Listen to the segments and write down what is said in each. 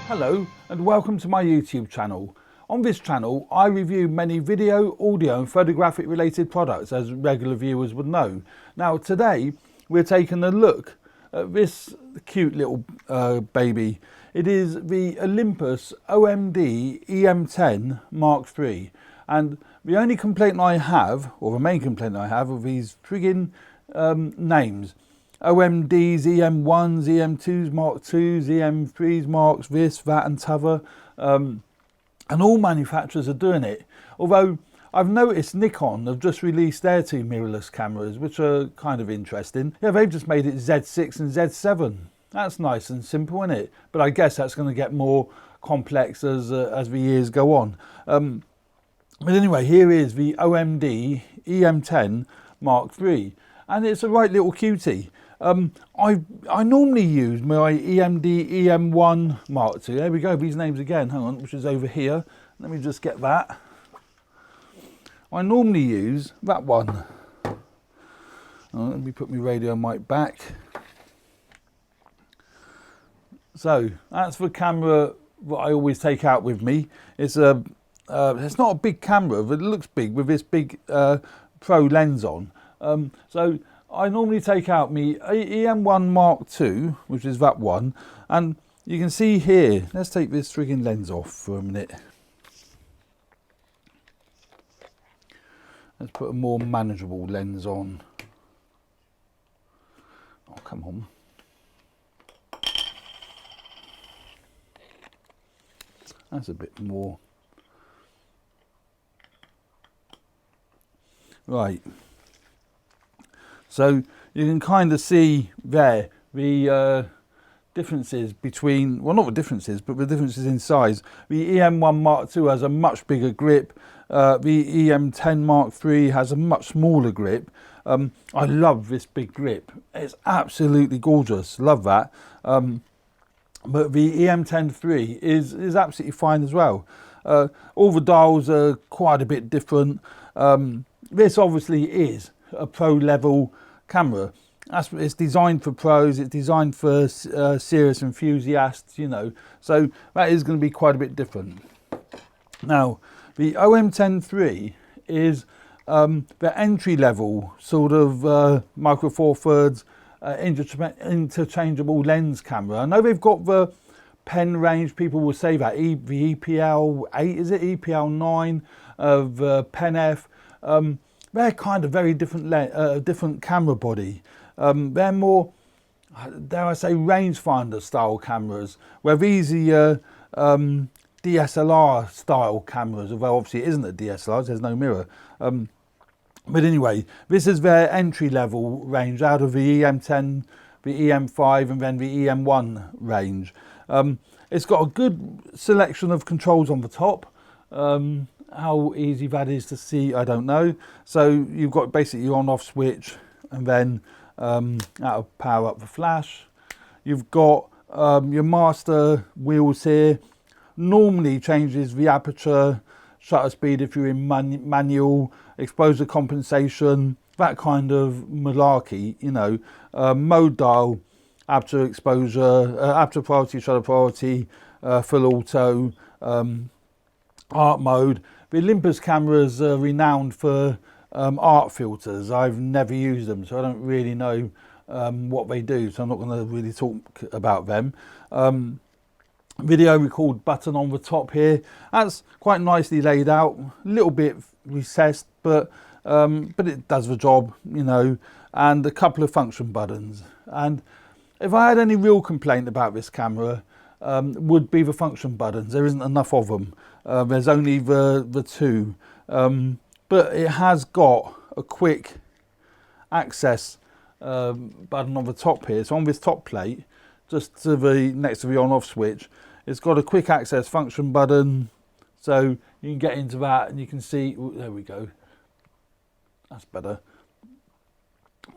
Hello and welcome to my YouTube channel. On this channel I review many video, audio and photographic related products, as regular viewers would know. Now today we're taking a look at this cute little baby. It is the Olympus OMD E-M10 Mark III, and the only complaint I have, or the main complaint I have, are these friggin' names. OMDs, E-M1s, E-M2s, Mark IIs, E-M3s, Marks, this, that and t'other. And all manufacturers are doing it. Although I've noticed Nikon have just released their two mirrorless cameras, which are kind of interesting. Yeah, they've just made it Z6 and Z7. That's nice and simple, isn't it? But I guess that's going to get more complex as the years go on. But anyway, here is the OMD E-M10 Mark III. And it's a right little cutie. I normally use my EMD EM1 Mark II. There we go, these names again, hang on, which is over here. Let me just get that. I normally use that one. Let me put my radio mic back. So that's the camera that I always take out with me. It's not a big camera, but it looks big with this big pro lens on. So I normally take out my EM1 Mark II, which is that one, and you can see here, let's take this frigging lens off for a minute. Let's put a more manageable lens on. Oh, come on. That's a bit more. Right. So you can kind of see there the differences between, well, not the differences, but the differences in size. The EM1 Mark II has a much bigger grip. The EM10 Mark III has a much smaller grip. I love this big grip. It's absolutely gorgeous. Love that. But the EM10 III is absolutely fine as well. All the dials are quite a bit different. This obviously is a pro level camera. It's designed for pros, it's designed for serious enthusiasts, you know, so that is going to be quite a bit different. Now the OM10 III is the entry level sort of micro four thirds interchangeable lens camera. I know they've got the pen range, people will say that the EPL 8, is it EPL 9 of pen F. They're kind of very different, different camera body. They're more, dare I say, rangefinder style cameras, where these are DSLR style cameras, although obviously it isn't a DSLR, there's no mirror. But anyway, this is their entry level range out of the EM10, the EM5 and then the EM1 range. It's got a good selection of controls on the top. How easy that is to see, I don't know. So you've got basically your on-off switch, and then that'll power up the flash. You've got your master wheels here. Normally changes the aperture, shutter speed if you're in manual, exposure compensation, that kind of malarkey, you know. Mode dial, aperture exposure, aperture priority, shutter priority, full auto, art mode. The Olympus cameras are renowned for art filters. I've never used them, so I don't really know what they do, so I'm not going to really talk about them. Video record button on the top here. That's quite nicely laid out, a little bit recessed, but it does the job, you know, and a couple of function buttons. And if I had any real complaint about this camera, would be the function buttons. There isn't enough of them. There's only the two, but it has got a quick access button on the top here. So on this top plate, just to the next to the on-off switch, it's got a quick access function button, so you can get into that and you can see. Ooh, there we go. That's better.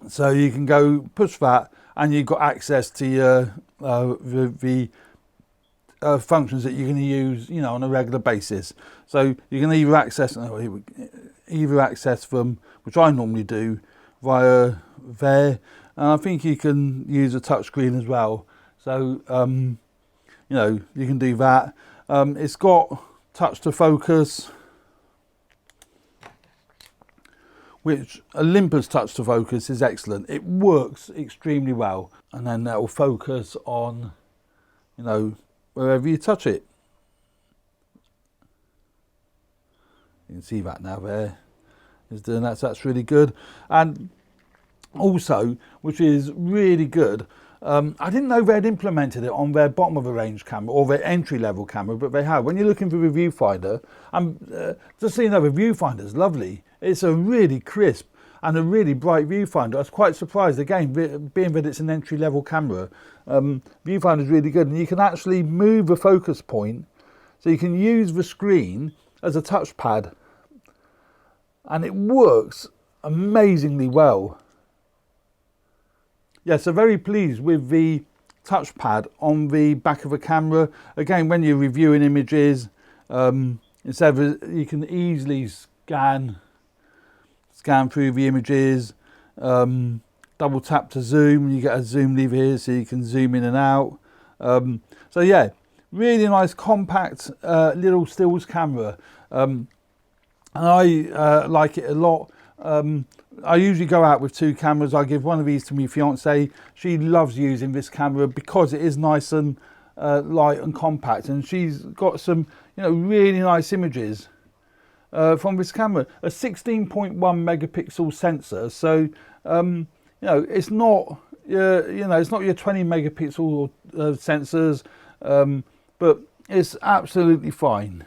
So you can go push that, and you've got access to your the functions that you're going to use, you know, on a regular basis. So you can either access them, which I normally do, via there, and I think you can use a touch screen as well. So you know, you can do that. It's got touch to focus, which Olympus touch to focus is excellent. It works extremely well, and then that will focus on, you know, wherever you touch it. You can see that now there is doing that, so that's really good. And also, which is really good, I didn't know they'd implemented it on their bottom of the range camera or their entry level camera, but they have. When you're looking for the viewfinder, just so you know, the viewfinder is lovely. It's a really crisp and a really bright viewfinder. I was quite surprised, again, being that it's an entry level camera. Viewfinder is really good, and you can actually move the focus point, so you can use the screen as a touchpad, and it works amazingly well. Yeah, so very pleased with the touchpad on the back of the camera. Again, when you're reviewing images, instead of, you can easily scan through the images, double tap to zoom, you get a zoom lever here so you can zoom in and out. So yeah, really nice compact little stills camera, and I like it a lot. I usually go out with 2 cameras. I give one of these to my fiance. She loves using this camera because it is nice and light and compact, and she's got some, you know, really nice images from this camera. A 16.1 megapixel sensor, so you know, it's not it's not your 20 megapixel sensors, but it's absolutely fine.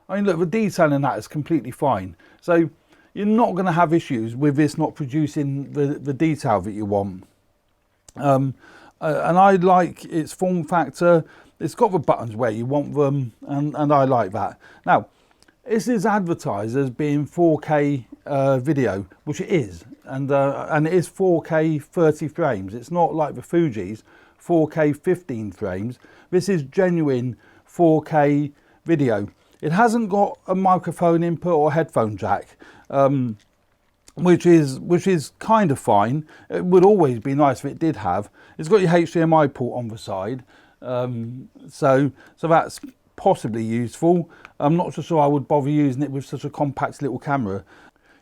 I mean, look, the detail in that is completely fine. So you're not going to have issues with this not producing the detail that you want. And I like its form factor. It's got the buttons where you want them, and I like that. Now, this is advertised as being 4K video, which it is, and it is 4K 30 frames. It's not like the Fuji's 4K 15 frames. This is genuine 4K video. It hasn't got a microphone input or headphone jack, which is kind of fine. It would always be nice if it did have. It's got your HDMI port on the side, so that's possibly useful. I'm not so sure I would bother using it with such a compact little camera.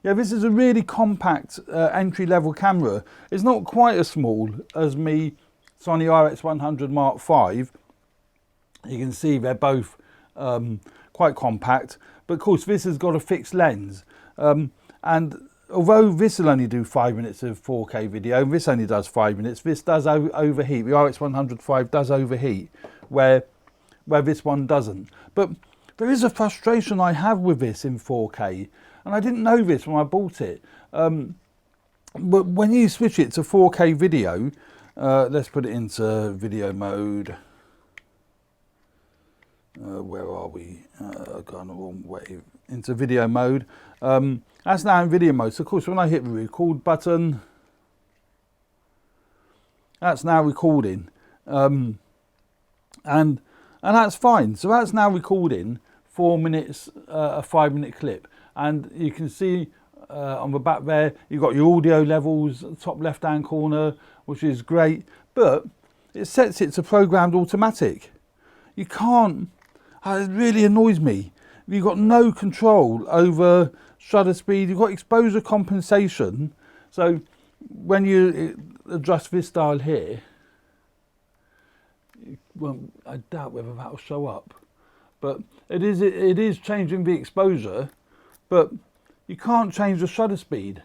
Yeah, this is a really compact entry level camera. It's not quite as small as my Sony RX100 Mark V. You can see they're both quite compact, but of course this has got a fixed lens, and although this will only do 5 minutes of 4K video, and this only does 5 minutes, this does overheat. The RX100 V does overheat, where this one doesn't. But there is a frustration I have with this in 4K, and I didn't know this when I bought it. But when you switch it to 4K video, let's put it into video mode. Where are we? I've gone the wrong way. Into video mode. That's now in video mode. So of course when I hit the record button, that's now recording. And that's fine. So that's now recording 4 minutes, a 5 minute clip. And you can see on the back there, you've got your audio levels, top left hand corner, which is great. But it sets it to programmed automatic. You can't, it really annoys me. You've got no control over shutter speed. You've got exposure compensation. So when you adjust this dial here, well, I doubt whether that will show up, but it is changing the exposure, but you can't change the shutter speed.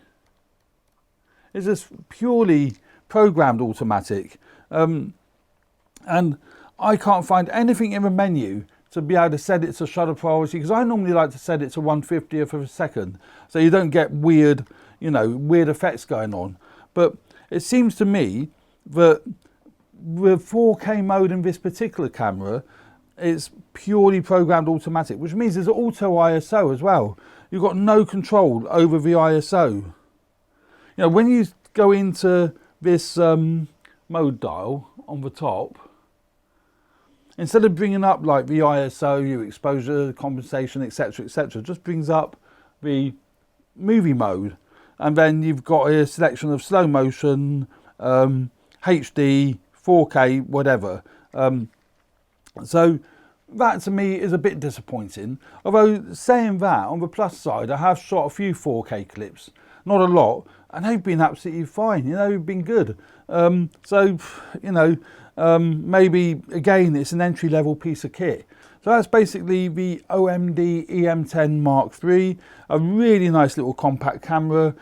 It's just purely programmed automatic, and I can't find anything in the menu to be able to set it to shutter priority, because I normally like to set it to 1/50th of a second, so you don't get weird effects going on. But it seems to me that with 4K mode in this particular camera, it's purely programmed automatic, which means there's auto ISO as well. You've got no control over the ISO. You know, when you go into this mode dial on the top, instead of bringing up like the ISO, your exposure, compensation, etc., just brings up the movie mode, and then you've got a selection of slow motion, HD, 4K, whatever. So that to me is a bit disappointing. Although saying that, on the plus side, I have shot a few 4K clips, not a lot, and they've been absolutely fine. You know, they've been good. So you know, maybe again it's an entry-level piece of kit. So that's basically the OMD E-M10 Mark III, a really nice little compact camera.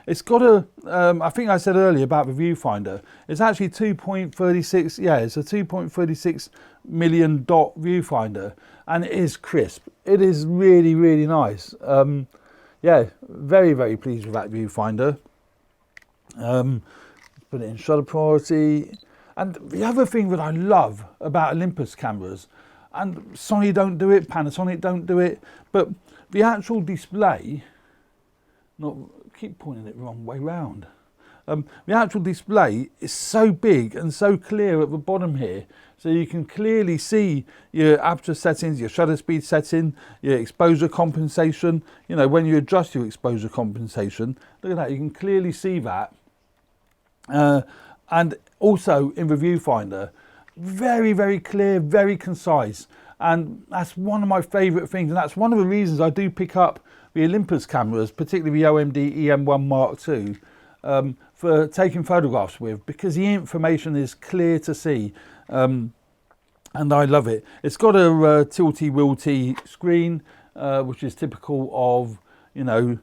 It's got a, I think I said earlier about the viewfinder, it's actually 2.36, yeah, it's a 2.36 million dot viewfinder, and it is crisp. It is really, really nice. Yeah, very, very pleased with that viewfinder. Put it in shutter priority. And the other thing that I love about Olympus cameras, and Sony don't do it, Panasonic don't do it, but the actual display, keep pointing it the wrong way round. The actual display is so big and so clear at the bottom here, so you can clearly see your aperture settings, your shutter speed setting, your exposure compensation. You know, when you adjust your exposure compensation, look at that, you can clearly see that. And also in the viewfinder, very, very clear, very concise. And that's one of my favourite things, and that's one of the reasons I do pick up the Olympus cameras, particularly the OMD E-M1 Mark II, for taking photographs with, because the information is clear to see, and I love it. It's got a tilty-wilty screen, which is typical of, you know,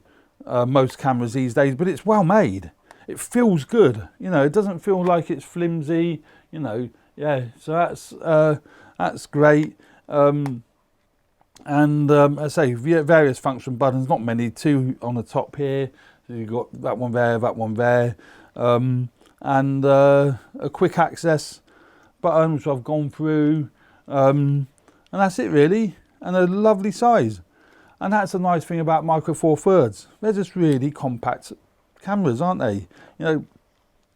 most cameras these days, but it's well made. It feels good, you know, it doesn't feel like it's flimsy, you know, yeah, so that's great. And I say various function buttons, not many, two on the top here. So you've got that one there, and a quick access button, which I've gone through, and that's it really, and a lovely size. And that's a nice thing about Micro Four Thirds. They're just really compact cameras, aren't they? You know,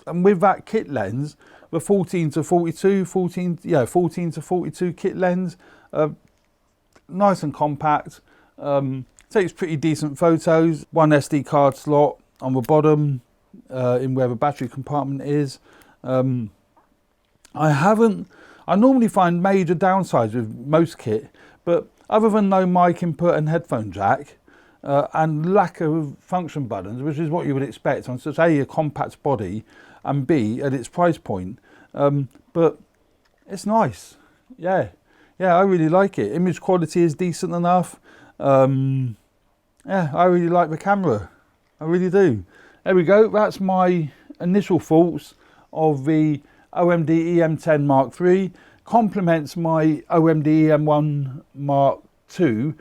and with that kit lens, the 14 to 42 kit lens, nice and compact, takes pretty decent photos. One SD card slot on the bottom, in where the battery compartment is. I normally find major downsides with most kit, but other than no mic input and headphone jack, and lack of function buttons, which is what you would expect on such A, compact body, and B, at its price point, but it's nice. Yeah, I really like it. Image quality is decent enough. Yeah, I really like the camera. I really do. There we go. That's my initial thoughts of the OMD E-M10 Mark III. Complements my OMD E-M1 Mark II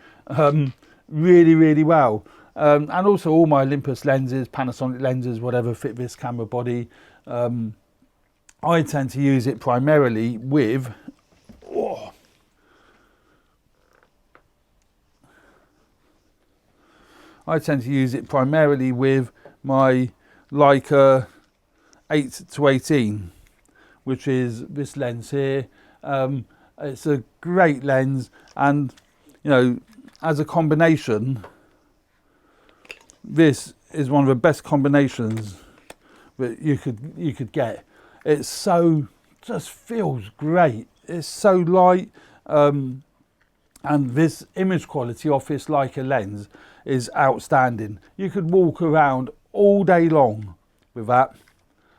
really, really well. And also all my Olympus lenses, Panasonic lenses, whatever fit this camera body. I tend to use it primarily with my Leica 8-18, which is this lens here. It's a great lens, and you know, as a combination, this is one of the best combinations that you could get. It's so, just feels great. It's so light, and this image quality off this Leica lens is outstanding. You could walk around all day long with that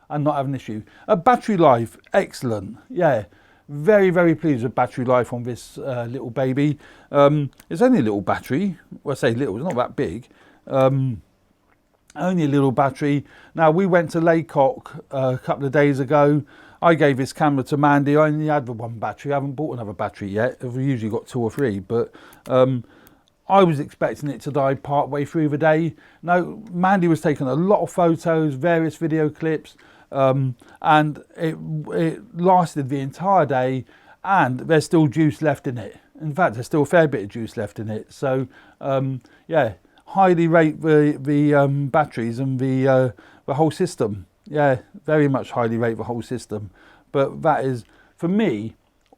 and not have an issue. Battery life, excellent. Yeah, very, very pleased with battery life on this little baby. It's only a little battery. Well, I say little, it's not that big. Only a little battery. Now, we went to Laycock a couple of days ago. I gave this camera to Mandy. I only had the one battery. I haven't bought another battery yet. I've usually got 2 or 3, but I was expecting it to die part way through the day. No, Mandy was taking a lot of photos, various video clips, and it lasted the entire day, and there's still juice left in it. In fact, there's still a fair bit of juice left in it. So, yeah, highly rate the batteries and the whole system. Yeah, very much highly rate the whole system. But that is, for me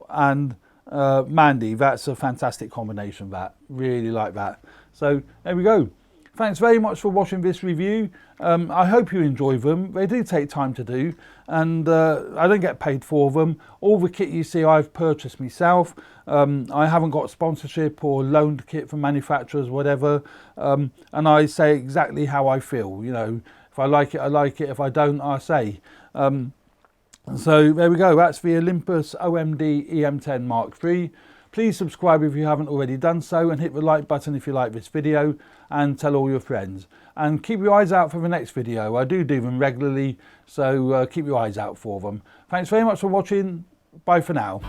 and Mandy, that's a fantastic combination. That really like that. So there we go. Thanks very much for watching this review. I hope you enjoy them. They do take time to do, and I don't get paid for them. All the kit you see I've purchased myself. I haven't got sponsorship or loaned kit from manufacturers, whatever. And I say exactly how I feel. You know, if I like it, I like it. If I don't, I say. So there we go. That's the Olympus OMD E-M10 Mark III. Please subscribe if you haven't already done so, and hit the like button if you like this video, and tell all your friends. And keep your eyes out for the next video. I do them regularly, so keep your eyes out for them. Thanks very much for watching. Bye for now.